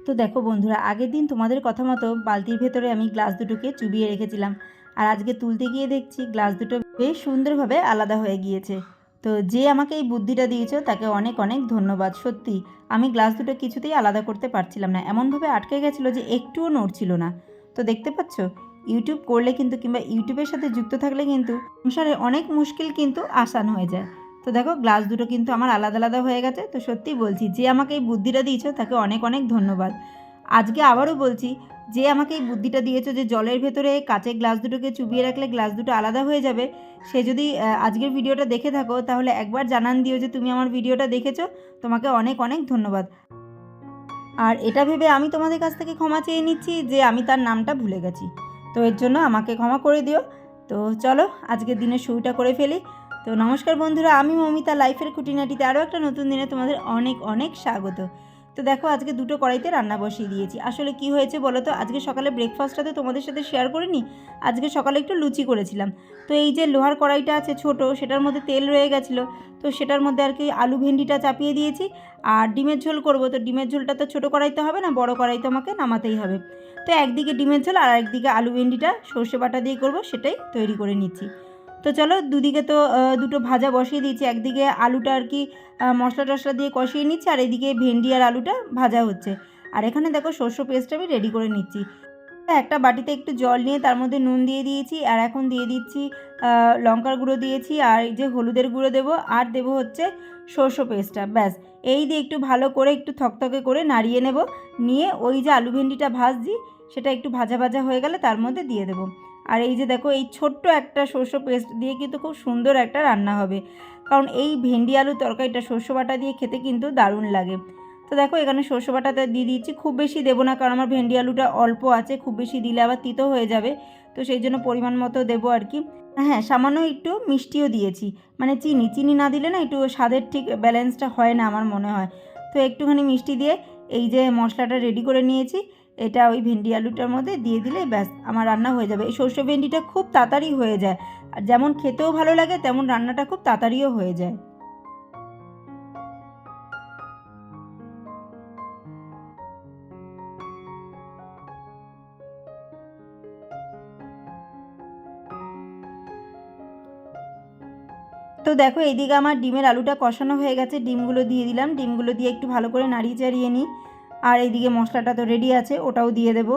তো দেখো বন্ধুরা, আগের দিন তোমাদের কথা মতো বালতির ভেতরে আমি গ্লাস দুটোকে চুবিয়ে রেখেছিলাম, আর আজকে তুলতে গিয়ে দেখছি গ্লাস দুটো বেশ সুন্দরভাবে আলাদা হয়ে গিয়েছে। তো যে আমাকে এই বুদ্ধিটা দিয়েছো তাকে অনেক অনেক ধন্যবাদ। সত্যি আমি গ্লাস দুটো কিছুতেই আলাদা করতে পারছিলাম না, এমনভাবে আটকে গেছিলো যে একটুও নড়ছিল না। তো দেখতে পাচ্ছ, ইউটিউব করলে কিন্তু কিংবা ইউটিউবের সাথে যুক্ত থাকলে কিন্তু সংসারে অনেক মুশকিল কিন্তু আসান হয়ে যায়। তো দেখো গ্লাস দুটো কিন্তু আমার আলাদা আলাদা হয়ে গেছে। তো সত্যি বলছি, যে আমাকে এই বুদ্ধিটা দিয়েছো তাকে অনেক অনেক ধন্যবাদ। আজকে আবারও বলছি, যে আমাকে এই বুদ্ধিটা দিয়েছো যে জলের ভেতরে কাচের গ্লাস দুটোকে চুবিয়ে রাখলে গ্লাস দুটো আলাদা হয়ে যাবে, সে যদি আজকের ভিডিওটা দেখে থাকো তাহলে একবার জানান দিও যে তুমি আমার ভিডিওটা দেখেছো। তোমাকে অনেক অনেক ধন্যবাদ। আর এটা ভেবে আমি তোমাদের কাছ থেকে ক্ষমা চেয়ে নিচ্ছি যে আমি তার নামটা ভুলে গেছি। তো এর জন্য আমাকে ক্ষমা করে দিও। তো চলো আজকের দিনের শুরুটা করে ফেলি। তো নমস্কার বন্ধুরা, আমি মমিতা লাইফের খুঁটিনাটিতে আরও একটা নতুন দিনে তোমাদের অনেক অনেক স্বাগত। তো দেখো আজকে দুটো কড়াইতে রান্না বসিয়ে দিয়েছি। আসলে কি হয়েছে বলো তো, আজকে সকালে ব্রেকফাস্টটা তো তোমাদের সাথে শেয়ার করিনি। আজকে সকালে একটু লুচি করেছিলাম। তো এই যে লোহার কড়াইটা আছে ছোট, সেটার মধ্যে তেল রয়ে গেছিলো। তো সেটার মধ্যে আর কি আলু ভেন্ডিটা চাপিয়ে দিয়েছি। আর ডিমের ঝোল করব, তো ডিমের ঝোলটা তো ছোটো কড়াইতে হবে না, বড় কড়াইতে আমাকে নামাতেই হবে। তো একদিকে ডিমের ঝোল আর একদিকে আলু ভেন্ডিটা সর্ষে বাটা দিয়ে করব, সেটাই তৈরি করে নিচ্ছি। তো চলো দুদিকে তো দুটো ভাজা বসিয়ে দিয়েছি। একদিকে আলুটা আর কি মশলা টশলা দিয়ে কষিয়ে নিচ্ছি, আর এদিকে ভেন্ডি আর আলুটা ভাজা হচ্ছে। আর এখানে দেখো সর্ষে পেস্ট আমি রেডি করে নিচ্ছি। একটা বাটিতে একটু জল নিয়ে তার মধ্যে নুন দিয়ে দিয়েছি, আর এখন দিয়ে দিচ্ছি লঙ্কার গুঁড়ো দিয়েছি, আর এই যে হলুদের গুঁড়ো দেবো, আর দেবো হচ্ছে সর্ষে পেস্টটা। ব্যাস এই দিয়ে একটু ভালো করে একটু থকথকে করে নাড়িয়ে নেব। নিয়ে ওই যে আলু ভেন্ডিটা ভাজছি সেটা একটু ভাজা ভাজা হয়ে গেলে তার মধ্যে দিয়ে দেবো। আর এই যে দেখো এই ছোট্ট একটা সর্ষে পেস্ট দিয়ে কিন্তু খুব সুন্দর একটা রান্না হবে, কারণ এই ভেন্ডি আলু তরকারিটা সর্ষে বাটা দিয়ে খেতে কিন্তু দারুণ লাগে। তো দেখো এখানে সর্ষে বাটাটা দিয়ে দিচ্ছি, খুব বেশি দেবো না কারণ আমার ভেন্ডি আলুটা অল্প আছে, খুব বেশি দিলে আবার তিতো হয়ে যাবে। তো সেই জন্য পরিমাণ মতো দেবো আর কি। হ্যাঁ, সামান্য একটু মিষ্টিও দিয়েছি, মানে চিনি না দিলে না একটু স্বাদের ঠিক ব্যালেন্সটা হয় না আমার মনে হয়। তো একটুখানি মিষ্টি দিয়ে এই যে মশলাটা রেডি করে নিয়েছি, এটা ওই ভেন্ডি আলুটার মধ্যে দিয়ে দিলেই ব্যাস আমার রান্না হয়ে যাবে। এই সর্ষে ভেন্ডিটা খুব তাড়াতাড়ি হয়ে যায়, আর যেমন খেতেও ভালো লাগে তেমন রান্নাটা খুব তাড়াতাড়িও হয়ে যায়। তো দেখো এইদিকে আমার ডিমের আলুটা কষানো হয়ে গেছে, ডিমগুলো দিয়ে দিলাম। ডিমগুলো দিয়ে একটু ভালো করে নাড়িয়ে চাড়িয়ে নিই। আর এইদিকে মশলাটা তো রেডি আছে, ওটাও দিয়ে দেবো।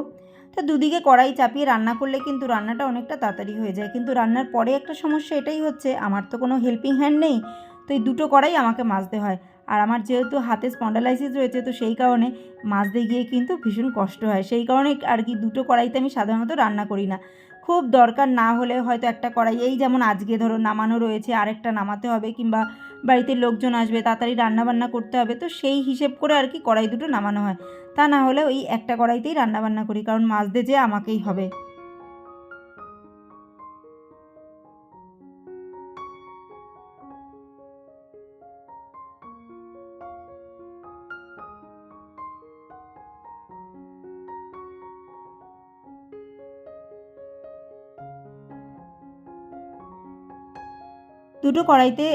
তো দুদিকে কড়াই চাপিয়ে রান্না করলে কিন্তু রান্নাটা অনেকটা তাড়াতাড়ি হয়ে যায়। কিন্তু রান্নার পরে একটা সমস্যা এটাই হচ্ছে, আমার তো কোনো হেল্পিং হ্যান্ড নেই। তো এই দুটো কড়াই আমাকে মাজতে হয়। আর আমার যেহেতু হাতে স্পন্ডালাইসিস রয়েছে, তো সেই কারণে মাজতে গিয়ে কিন্তু ভীষণ কষ্ট হয়। সেই কারণে আর কি দুটো কড়াইতে আমি সাধারণত রান্না করি না। খুব দরকার না হলে হয়তো একটা কড়াই, এই যেমন আজকে ধরো নামানো রয়েছে, আরেকটা নামাতে হবে, কিংবা বাড়িতে লোকজন আসবে, তাড়াতাড়ি রান্নাবান্না করতে হবে, তো সেই হিসেব করে আর কি কড়াই দুটো নামানো হয়। তা না হলে ওই একটা কড়াইতেই রান্নাবান্না করি, কারণ মাজতে যে আমাকেই হবে। দুটো কড়াইতে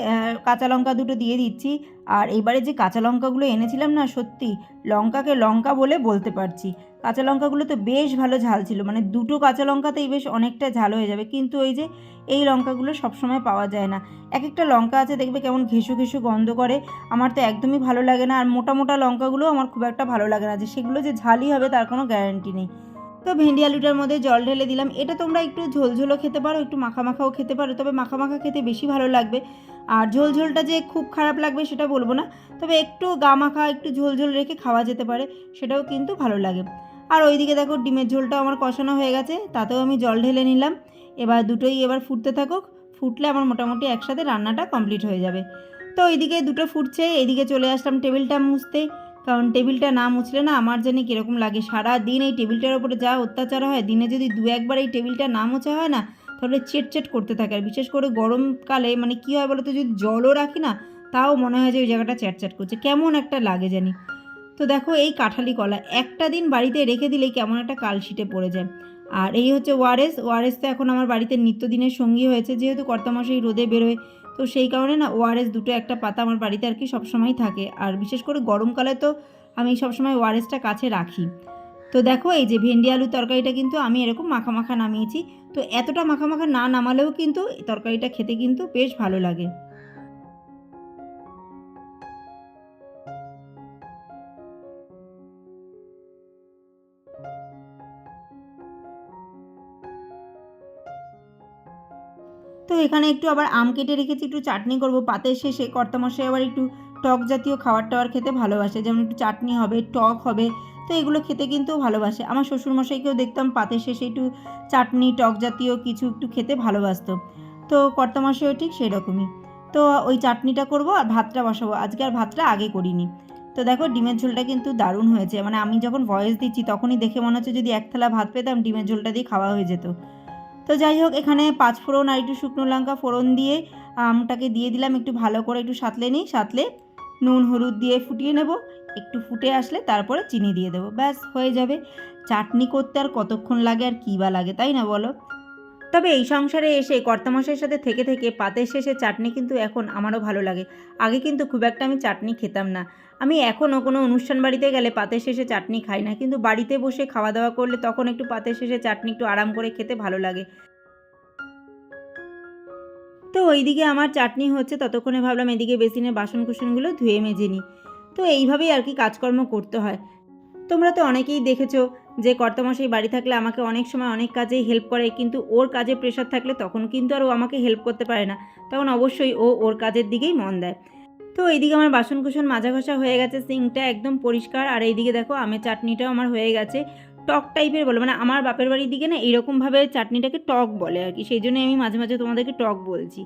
কাঁচা লঙ্কা দুটো দিয়ে দিচ্ছি। আর এবারে যে কাঁচা লঙ্কাগুলো এনেছিলাম না, সত্যি লঙ্কাকে লঙ্কা বলে বলতে পারছি। কাঁচা লঙ্কাগুলো তো বেশ ভালো ঝাল ছিল, মানে দুটো কাঁচা লঙ্কাতেই বেশ অনেকটা ঝাল হয়ে যাবে। কিন্তু ওই যে এই লঙ্কাগুলো সবসময় পাওয়া যায় না। এক একটা লঙ্কা আছে দেখবে কেমন ঘেঁষু ঘেঁষু গন্ধ করে, আমার তো একদমই ভালো লাগে না। আর মোটা মোটা লঙ্কাগুলো আমার খুব একটা ভালো লাগে না, যে সেগুলো যে ঝালই হবে তার কোনো গ্যারান্টি নেই। তো ভেন্ডি আলুটার মধ্যে জল ঢেলে দিলাম। এটা তোমরা একটু ঝোলঝোলও খেতে পারো, একটু মাখা মাখাও খেতে পারো, তবে মাখা মাখা খেতে বেশি ভালো লাগবে। আর ঝোলঝোলটা যে খুব খারাপ লাগবে সেটা বলবো না, তবে একটু গা মাখা একটু ঝোলঝোল রেখে খাওয়া যেতে পারে, সেটাও কিন্তু ভালো লাগে। আর ওইদিকে দেখো ডিমের ঝোলটাও আমার কষানো হয়ে গেছে, তাতেও আমি জল ঢেলে নিলাম। এবার দুটোই এবার ফুটতে থাকুক, ফুটলে আমার মোটামুটি একসাথে রান্নাটা কমপ্লিট হয়ে যাবে। তো ওইদিকে দুটো ফুটছে, এইদিকে চলে আসলাম টেবিলটা মুছতে। কারণ টেবিলটা না মুছলে না আমার জানি কীরকম লাগে। সারা দিন এই টেবিলটার ওপরে যা অত্যাচার হয়, দিনে যদি দু একবার এই টেবিলটা না মোছা হয় না, তাহলে চেটচেট করতে থাকে। আর বিশেষ করে গরমকালে মানে কী হয় বলো তো, যদি জলও রাখি না, তাও মনে হয় যে ওই জায়গাটা চ্যাটচ্যাট করছে, কেমন একটা লাগে জানি। তো দেখো এই কাঁঠালি কলা একটা দিন বাড়িতে রেখে দিলেই কেমন একটা কালশিটে পড়ে যায়। আর এই হচ্ছে ওআরএস। ওআরএস তো এখন আমার বাড়িতে নিত্যদিনের সঙ্গী হয়েছে, যেহেতু কর্তামশাই রোদে বেরোয়। তো সেই কারণে না ওআরএস দুটো একটা পাতা আমার বাড়িতে আর কি সবসময় থাকে। আর বিশেষ করে গরমকালে তো আমি সবসময় ওআরএসটা কাছে রাখি। তো দেখো এই যে ভেন্ডি আলুর তরকারিটা কিন্তু আমি এরকম মাখা মাখা নামিয়েছি। তো এতটা মাখা মাখা না নামালেও কিন্তু তরকারিটা খেতে কিন্তু বেশ ভালো লাগে। তো এখানে একটু আবার আম কেটে রেখেছি, একটু চাটনি করব। পাতের শেষে কর্তামশাই আবার একটু টক জাতীয় খাবার টাবার খেতে ভালোবাসে, যেমন একটু চাটনি হবে, টক হবে। তো এগুলো খেতে কিন্তু ভালোবাসে। আমার শ্বশুরমশাইকেও দেখতাম পাতের শেষে একটু চাটনি টক জাতীয় কিছু একটু খেতে ভালোবাসতো। তো কর্তামশাইও ঠিক সেই রকমই। তো ওই চাটনিটা করব আর ভাতটা বসাবো। আজকে আর ভাতটা আগে করিনি। তো দেখো ডিমের ঝোলটা কিন্তু দারুণ হয়েছে। মানে আমি যখন ভয়েস দিচ্ছি তখনই দেখে মনে হচ্ছে যদি এক থালা ভাত পেতাম ডিমের ঝোলটা দিয়ে খাওয়া হয়ে যেত। তো যাই হোক, এখানে 5 ফোড়ন আর একটু শুকনো লঙ্কা ফোড়ন দিয়ে আমটাকে দিয়ে দিলাম, একটু ভালো করে একটু সাঁতলে নিই। সাঁতলে নুন হলুদ দিয়ে ফুটিয়ে নেব। একটু ফুটে আসলে তারপরে চিনি দিয়ে দেবো, ব্যাস হয়ে যাবে। চাটনি করতে আর কতক্ষণ লাগে আর কী বা লাগে, তাই না বলো? তবে এই সংসারে এসে কর্তামশাইয়ের সাথে থেকে থেকে পাতের শেষে চাটনি কিন্তু এখন আমারও ভালো লাগে। আগে কিন্তু খুব একটা আমি চাটনি খেতাম না। আমি এখনও কোনো অনুষ্ঠান বাড়িতে গেলে পাতের শেষে চাটনি খাই না, কিন্তু বাড়িতে বসে খাওয়া দাওয়া করলে তখন একটু পাতের শেষে চাটনি একটু আরাম করে খেতে ভালো লাগে। তো ওইদিকে আমার চাটনি হচ্ছে, ততক্ষণে ভাবলাম এদিকে বেসিনের বাসন কুসনগুলো ধুয়ে মেজে নিই। তো এইভাবেই আর কি কাজকর্ম করতে হয়। তোমরা তো অনেকেই দেখেছো যে কর্তামশাই বাড়ি থাকলে আমাকে অনেক সময় অনেক কাজেই হেল্প করে, কিন্তু ওর কাজে প্রেশার থাকলে তখন কিন্তু আর ও আমাকে হেল্প করতে পারে না। তখন অবশ্যই ও ওর কাজের দিকেই মন দেয়। তো এইদিকে আমার বাসন কুসন মাজা ঘষা হয়ে গেছে, সিঙ্কটা একদম পরিষ্কার। আর এইদিকে দেখো আমের চাটনিটাও আমার হয়ে গেছে। টক টাইপের বলে, মানে আমার বাপের বাড়ির দিকে না এইরকমভাবে চাটনিটাকে টক বলে আর কি, সেই জন্যই আমি মাঝে মাঝে তোমাদেরকে টক বলছি।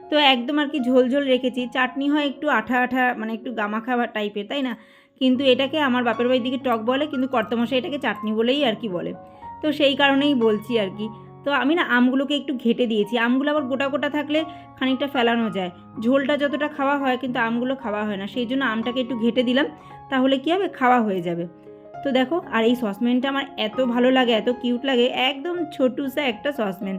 তো একদম আর কি ঝোল ঝোল রেখেছি। চাটনি হয় একটু আঠা আঠা, মানে একটু গামাখা টাইপের, তাই না? কিন্তু এটাকে আমার বাপের বাড়ির দিকে টক বলে, কিন্তু কর্তামশাই এটাকে চাটনি বলেই আর কি বলে। তো সেই কারণেই বলছি আর কি। তো আমি না আমগুলোকে একটু ঘেটে দিয়েছি। আমগুলো আবার গোটা গোটা থাকলে খানিকটা ফেলানো যায়, ঝোলটা যতটা খাওয়া হয় কিন্তু আমগুলো খাওয়া হয় না, সেই জন্য আমটাকে একটু ঘেটে দিলাম। তাহলে কী হবে, খাওয়া হয়ে যাবে। তো দেখো, আর এই সসপ্যানটা আমার এত ভালো লাগে, এত কিউট লাগে, একদম ছোটুসা একটা সসপ্যান।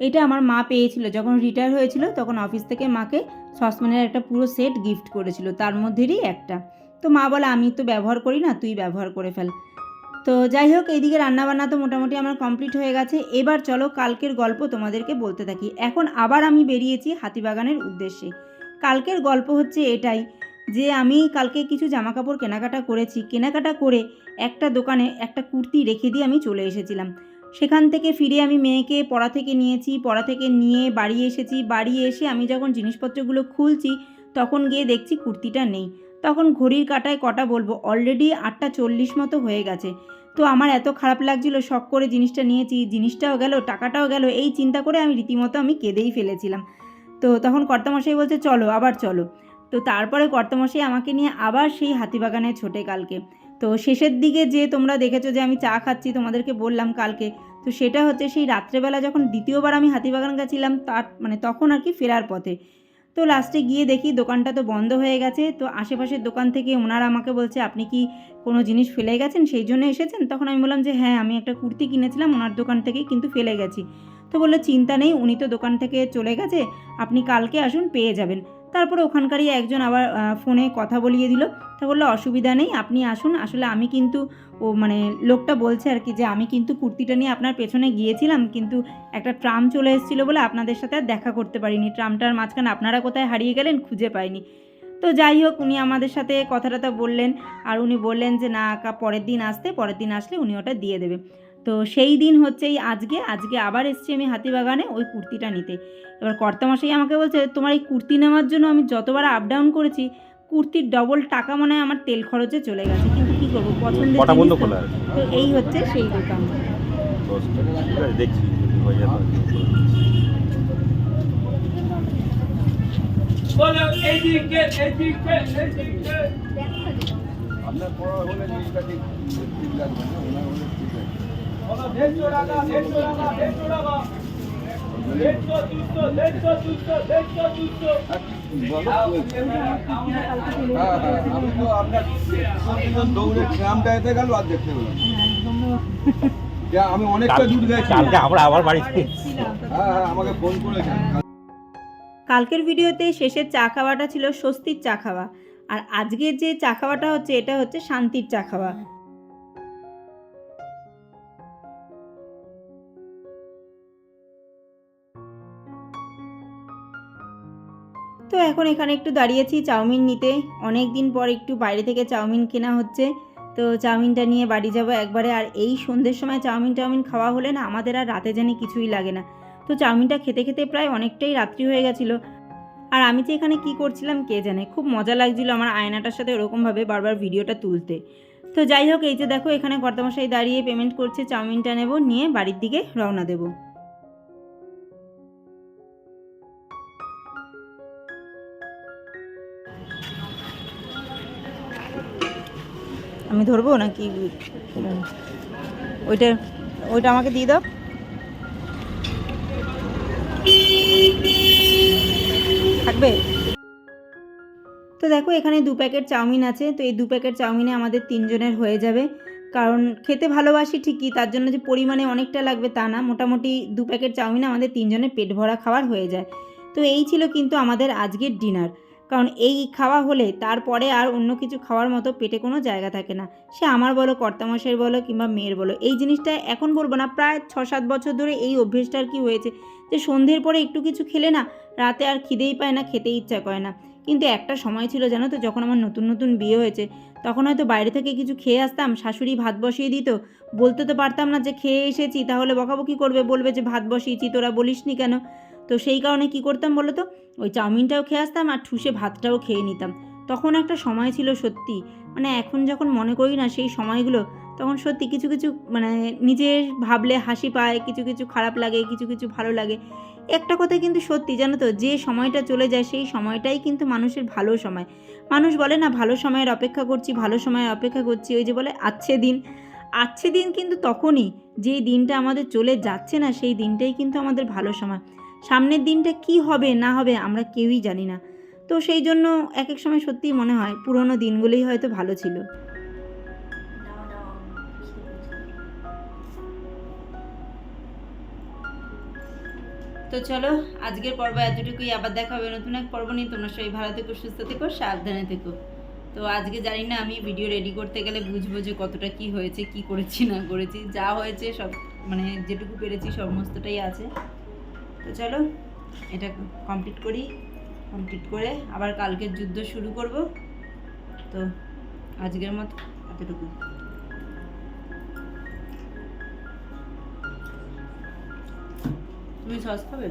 এটা আমার মা পেয়েছিল যখন রিটায়ার হয়েছিল, তখন অফিস থেকে মাকে সসপ্যানের একটা পুরো সেট গিফট করেছিল, তার মধ্যেরই একটা। তো মা বলে আমি তো ব্যবহার করি না, তুই ব্যবহার করে ফেল। তো যাই হোক, এইদিকে রান্নাবান্না তো মোটামুটি আমার কমপ্লিট হয়ে গেছে। এবার চলো কালকের গল্প তোমাদেরকে বলতে থাকি। এখন আবার আমি বেরিয়েছি হাতিবাগানের উদ্দেশ্যে। কালকের গল্প হচ্ছে এটাই যে আমি কালকে কিছু জামাকাপড় কেনাকাটা করেছি। কেনাকাটা করে একটা দোকানে একটা কুর্তি রেখে দিয়ে আমি চলে এসেছিলাম। সেখান থেকে ফিরে আমি মেয়েকে পড়া থেকে নিয়েছি, পড়া থেকে নিয়ে বাড়ি এসেছি। বাড়ি এসে আমি যখন জিনিসপত্রগুলো খুলছি তখন গিয়ে দেখছি কুর্তিটা নেই। তখন ঘড়ির কাঁটায় কটা বলবো, অলরেডি 8:40 মতো হয়ে গেছে। তো আমার এত খারাপ লাগছিল, শখ করে জিনিসটা নিয়েছি, জিনিসটাও গেল, টাকাটাও গেল, এই চিন্তা করে আমি রীতিমতো আমি কেঁদেই ফেলেছিলাম। তো তখন কর্তামশাই বলছে চলো আবার চলো। তো তারপরে কর্তামশাই আমাকে নিয়ে আবার সেই হাতিবাগানে ছোটে কালকে। তো শেষের দিকে যে তোমরা দেখেছো যে আমি চা খাচ্ছি, তোমাদেরকে বললাম কালকে, তো সেটা হচ্ছে সেই রাত্রেবেলা যখন দ্বিতীয়বার আমি হাতিবাগান গেছিলাম, তার মানে তখন আর কি ফেরার পথে। তো লাস্টে গিয়ে দেখি দোকানটা তো বন্ধ হয়ে গেছে। তো আশেপাশের দোকান থেকে ওনারা আমাকে বলছে আপনি কি কোনো জিনিস ফেলে গেছেন, সেই জন্য এসেছেন? তখন আমি বললাম যে হ্যাঁ, আমি একটা কুর্তি কিনেছিলাম ওনার দোকান থেকেই, কিন্তু ফেলে গেছি। তো বললো চিন্তা নেই, উনি তো দোকান থেকে চলে গেছে, আপনি কালকে আসুন, পেয়ে যাবেন। তারপরে ওখানকারই একজন আবার ফোনে কথা বলিয়ে দিল। তা বললো অসুবিধা নেই, আপনি আসুন। আসলে আমি কিন্তু মানে লোকটা বলছে আর কি যে আমি কিন্তু কুর্তিটা নিয়ে আপনার পেছনে গিয়েছিলাম, কিন্তু একটা ট্রাম চলে এসেছিলো বলে আপনাদের সাথে আর দেখা করতে পারিনি। ট্রামটার মাঝখানে আপনারা কোথায় হারিয়ে গেলেন খুঁজে পাইনি। তো যাই হোক, উনি আমাদের সাথে কথাটা বললেন। আর উনি বললেন যে না পরের দিন আসলে উনি ওটা দিয়ে দেবে। তো সেই দিন হচ্ছে এই আজকে আবার এসেছি আমি হাতিবাগানে ওই কুর্তিটা নিতে। এবার কর্তামশাই আমাকে বলছে তোমার এই কুর্তি নেওয়ার জন্য আমি যতবার আপ ডাউন করেছি, কুর্তির ডবল টাকা মনে হয় আমার তেল খরচে চলে গেছে, কিন্তু কী করবো, পছন্দের জিনিস তো। তো এই হচ্ছে সেই দোকান। দেখছি আপনার পড়া হলে জিনিসটা ঠিক লাগবে না, ওনার হলে ঠিক আমি তো আপনার দৌড়ে ট্রামটা এতে গেল আর দেখতে পেলাম। আমি অনেকটা দূর গেছি, আমরা আবার বাড়িতে। হ্যাঁ, আমাকে ফোন করেছেন। কালকের ভিডিওতে শেষের চা খাওয়াটা ছিল স্বস্তির চা খাওয়া। আর আজকের যে চা খাওয়াটা হচ্ছে এটা হচ্ছে শান্তির চা খাওয়া। তো এখন এখানে একটু দাঁড়িয়েছি চাউমিন নিতে। অনেক দিন পর একটু বাইরে থেকে চাউমিন কেনা হচ্ছে। তো চাউমিনটা নিয়ে বাড়ি যাব একবারে। আর এই সন্ধ্যের সময় চাউমিন খাওয়া হলে না আমাদের আর রাতে জানি কিছুই লাগে না। তো চাউমিনটা খেতে খেতে প্রায় অনেকটাই রাত্রি হয়ে গেছিলো। আর আমি যে এখানে কি করছিলাম কে জানে, খুব মজা লাগছিল আমার আয়নাটার সাথে ওরকমভাবে বারবার ভিডিওটা তুলতে। তো যাই হোক, এই যে দেখো এখানে কর্তামশাই দাঁড়িয়ে পেমেন্ট করছে, চাউমিনটা নেব, নিয়ে বাড়ির দিকে রওনা দেব। আমি ধরবো নাকি? ওইটা ওইটা আমাকে দিয়ে দাও। থাকবে? তো দেখো এখানে 2 প্যাকেট চাউমিন আছে। তো এই 2 প্যাকেট চাউমিনে আমাদের 3 জনের হয়ে যাবে। কারণ খেতে ভালোবাসি ঠিকই, তার জন্য যে পরিমাণে অনেকটা লাগবে তা না, মোটামুটি 2 প্যাকেট চাউমিনে আমাদের 3 জনের পেট ভরা খাবার হয়ে যায়। তো এই ছিল কিন্তু আমাদের আজকের ডিনার। কারণ এই খাওয়া হলে তারপরে আর অন্য কিছু খাওয়ার মতো পেটে কোনো জায়গা থাকে না। সে আমার বলো, কর্তামশাইয়ের বলো, কিংবা মেয়ের বলো। এই জিনিসটা এখন বলবো না, প্রায় 6-7 বছর ধরে এই অভ্যেসটা আর কি হয়েছে যে সন্ধ্যের পরে একটু কিছু খেলে না রাতে আর খিদেই পায় না, খেতে ইচ্ছা করে না। কিন্তু একটা সময় ছিল জানো তো, যখন আমার নতুন নতুন বিয়ে হয়েছে, তখন হয়তো বাইরে থেকে কিছু খেয়ে আসতাম, শাশুড়ি ভাত বসিয়ে দিত, বলতে তো পারতাম না যে খেয়ে এসেছি, তাহলে বকাবকি করবে, বলবে যে ভাত বসিয়েছি তোরা বলিসনি কেন। তো সেই কারণে কি করতাম বলো তো, ওই চাউমিনটাও খেয়ে আসতাম আর ঠুসে ভাতটাও খেয়ে নিতাম। তখন একটা সময় ছিল সত্যি, মানে এখন যখন মনে করি না সেই সময়গুলো, তখন সত্যি কিছু কিছু মানে নিজের ভাবলে হাসি পায়, কিছু কিছু খারাপ লাগে, কিছু কিছু ভালো লাগে। একটা কথা কিন্তু সত্যি জানো তো, যে সময়টা চলে যায় সেই সময়টাই কিন্তু মানুষের ভালো সময়। মানুষ বলে না ভালো সময়ের অপেক্ষা করছি, ভালো সময়ের অপেক্ষা করছি, ওই যে বলে আচ্ছে দিন। আচ্ছে দিন কিন্তু তখনই, যেই দিনটা আমাদের চলে যাচ্ছে না সেই দিনটাই কিন্তু আমাদের ভালো সময়। সামনের দিনটা কি হবে না হবে আমরা কেউই জানি না। তো সেই জন্য এক এক সময় সত্যিই মনে হয় পুরোনো দিনগুলোই হয়তো ভালো ছিল। তো চলো, আজকের পর্ব এতটুকুই। আবার দেখা হবে নতুন এক পর্ব নিয়ে। তোমরা সবাই ভালো থেকো, সুস্থ থেকো, সাবধানে থেকো। তো আজকে জানি না, আমি ভিডিও রেডি করতে গেলে বুঝবো যে কতটা কি হয়েছে, কি করেছি না করেছি। যা হয়েছে সব মানে যেটুকু পেরেছি সমস্তটাই আছে। তো চলো এটা কমপ্লিট করি, কমপ্লিট করে আবার কালকের যুদ্ধ শুরু করব। তো আজকের মতো এতটুকু। তুমি সস খাবে?